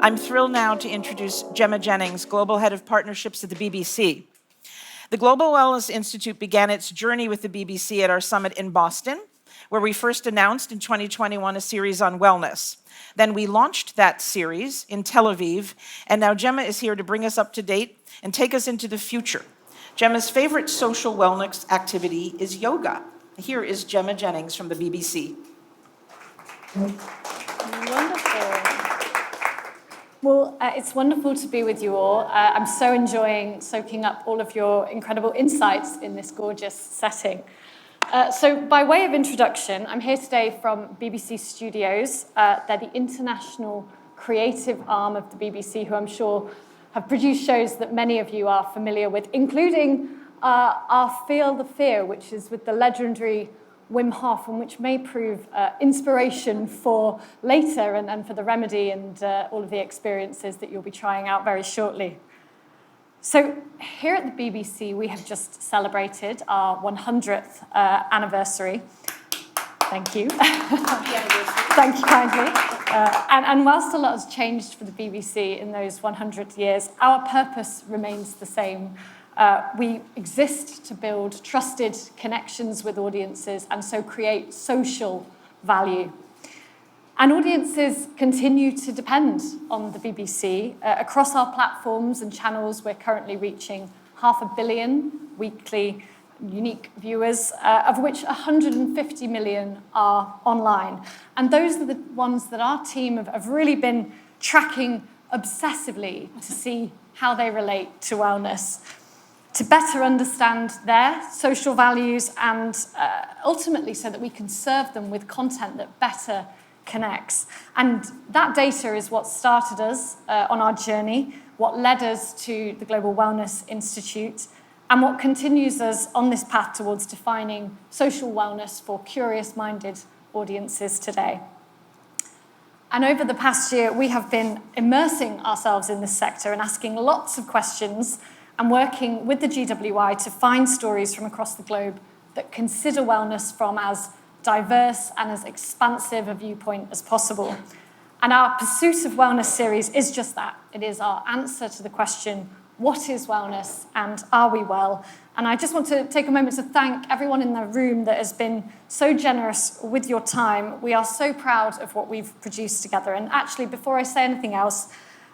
I'm thrilled now to introduce Gemma Jennings, Global Head of Partnerships at the BBC. The Global Wellness Institute began its journey with the BBC at our summit in Boston, where we first announced in 2021 a series on wellness. Then we launched that series in Tel Aviv, and now Gemma is here to bring us up to date and take us into the future. Gemma's favorite social wellness activity is yoga. Here is Gemma Jennings from the BBC. Wonderful. Well, it's wonderful to be with you all. I'm so enjoying soaking up all of your incredible insights in this gorgeous setting. So by way of introduction, I'm here today from BBC Studios. They're the international creative arm of the BBC, who I'm sure have produced shows that many of you are familiar with, including our Feel the Fear, which is with the legendary Wim Hof, and which may prove inspiration for later and for the remedy and all of the experiences that you'll be trying out very shortly. So here at the BBC, we have just celebrated our 100th anniversary. Thank you. Thank you kindly. And whilst a lot has changed for the BBC in those 100 years, our purpose remains the same. We exist to build trusted connections with audiences and so create social value. And audiences continue to depend on the BBC. Across our platforms and channels, we're currently reaching 500 million weekly unique viewers, of which 150 million are online. And those are the ones that our team have really been tracking obsessively to see how they relate to wellness, to better understand their social values and ultimately so that we can serve them with content that better connects. And that data is what started us on our journey, what led us to the Global Wellness Institute, and what continues us on this path towards defining social wellness for curious-minded audiences today. And over the past year, we have been immersing ourselves in this sector and asking lots of questions and working with the GWI to find stories from across the globe that consider wellness from as diverse and as expansive a viewpoint as possible. And our Pursuit of Wellness series is just that. It is our answer to the question, what is wellness and are we well? And I just want to take a moment to thank everyone in the room that has been so generous with your time. We are so proud of what we've produced together. And actually, before I say anything else,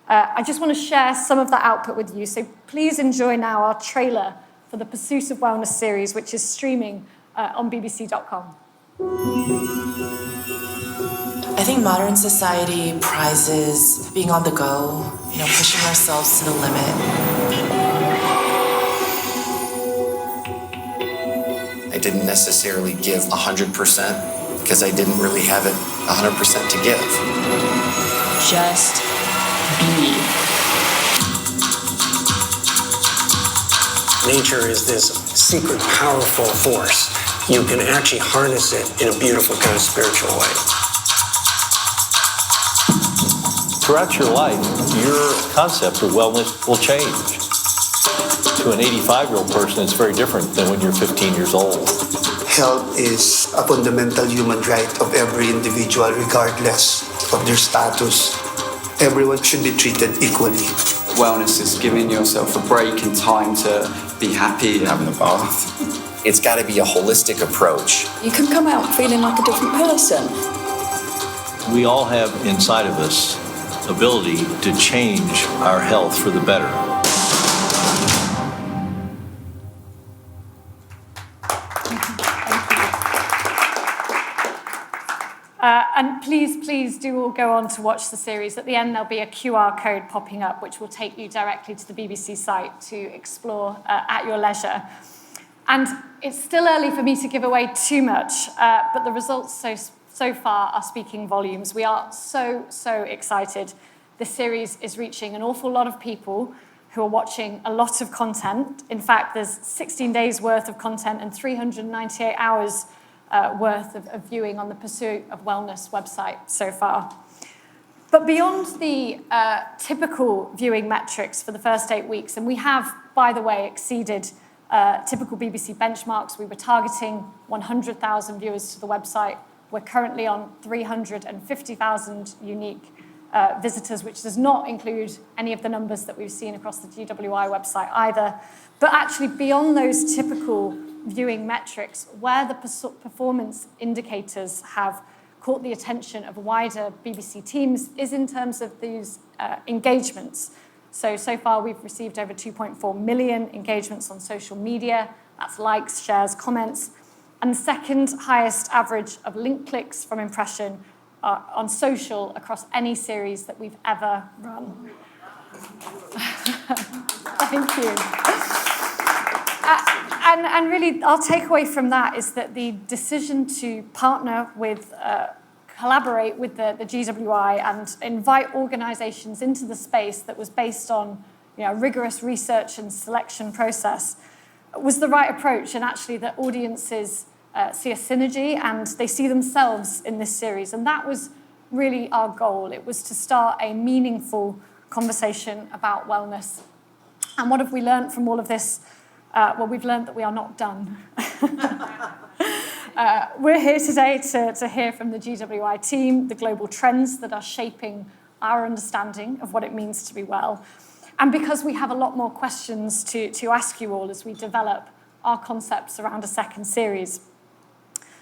I just want to share some of that output with you. So please enjoy now our trailer for the Pursuit of Wellness series, which is streaming on bbc.com. I think modern society prizes being on the go, pushing ourselves to the limit. I didn't necessarily give 100% because I didn't really have it 100% to give. Just be. Nature is this secret, powerful force. You can actually harness it in a beautiful kind of spiritual way. Throughout your life, your concept of wellness will change. To an 85-year-old person, it's very different than when you're 15 years old. Health is a fundamental human right of every individual, regardless of their status. Everyone should be treated equally. Wellness is giving yourself a break in time to be happy, having a bath. It's got to be a holistic approach. You can come out feeling like a different person. We all have inside of us ability to change our health for the better. And please do all go on to watch the series. At the end, there'll be a QR code popping up, which will take you directly to the BBC site to explore at your leisure. And it's still early for me to give away too much, but the results so far are speaking volumes. We are so excited. This series is reaching an awful lot of people who are watching a lot of content. In fact, there's 16 days worth of content and 398 hours worth of viewing on the Pursuit of Wellness website so far. But beyond the typical viewing metrics for the first 8 weeks, and we have, by the way, exceeded typical BBC benchmarks. We were targeting 100,000 viewers to the website. We're currently on 350,000 unique visitors, which does not include any of the numbers that we've seen across the GWI website either. But actually, beyond those typical viewing metrics, where the performance indicators have caught the attention of wider BBC teams is in terms of these engagements. So far we've received over 2.4 million engagements on social media. That's likes, shares, comments. And the second highest average of link clicks from impression on social across any series that we've ever run. Thank you. And really, our takeaway from that is that the decision to partner with, collaborate with the GWI and invite organisations into the space that was based on rigorous research and selection process was the right approach, and actually that audiences see a synergy and they see themselves in this series. And that was really our goal. It was to start a meaningful conversation about wellness. And what have we learned from all of this? Well, we've learned that we are not done. We're here today to hear from the GWI team, the global trends that are shaping our understanding of what it means to be well. And because we have a lot more questions to ask you all as we develop our concepts around a second series.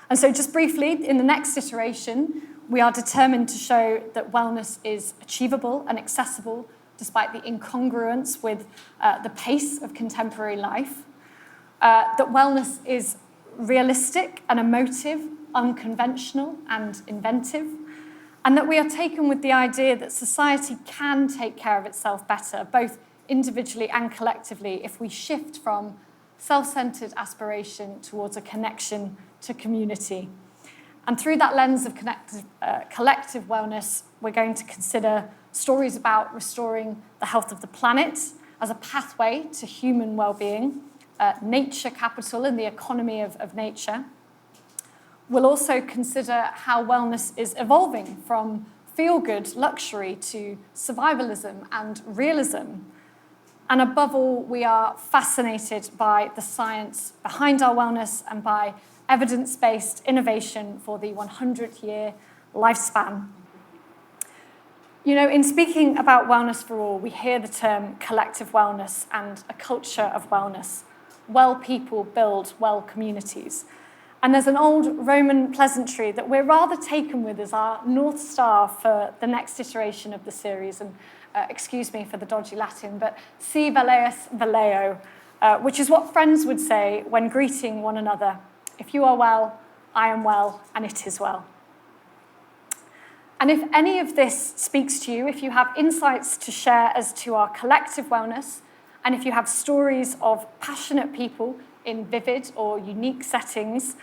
And so just briefly, in the next iteration, we are determined to show that wellness is achievable and accessible despite the incongruence with the pace of contemporary life, that wellness is realistic and emotive, unconventional and inventive, and that we are taken with the idea that society can take care of itself better, both individually and collectively, if we shift from self-centered aspiration towards a connection to community. And through that lens of collective wellness, we're going to consider stories about restoring the health of the planet as a pathway to human well-being, nature capital and the economy of nature. We'll also consider how wellness is evolving from feel-good luxury to survivalism and realism. And above all, we are fascinated by the science behind our wellness and by evidence-based innovation for the 100-year lifespan. In speaking about wellness for all, we hear the term collective wellness and a culture of wellness. Well people build well communities. And there's an old Roman pleasantry that we're rather taken with as our North Star for the next iteration of the series. And excuse me for the dodgy Latin, but si valeus valeo, which is what friends would say when greeting one another. If you are well, I am well, and it is well. And if any of this speaks to you, if you have insights to share as to our collective wellness, and if you have stories of passionate people in vivid or unique settings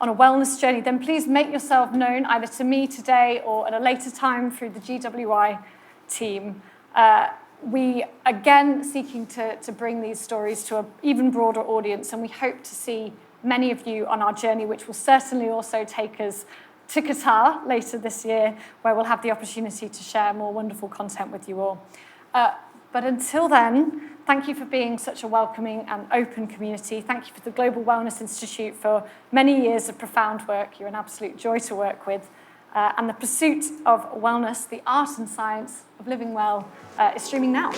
on a wellness journey, then please make yourself known either to me today or at a later time through the GWI team. We, again, seeking to bring these stories to an even broader audience, and we hope to see many of you on our journey, which will certainly also take us to Qatar later this year, where we'll have the opportunity to share more wonderful content with you all. But until then, thank you for being such a welcoming and open community. Thank you for the Global Wellness Institute for many years of profound work. You're an absolute joy to work with. And the pursuit of wellness, the art and science of living well, is streaming now.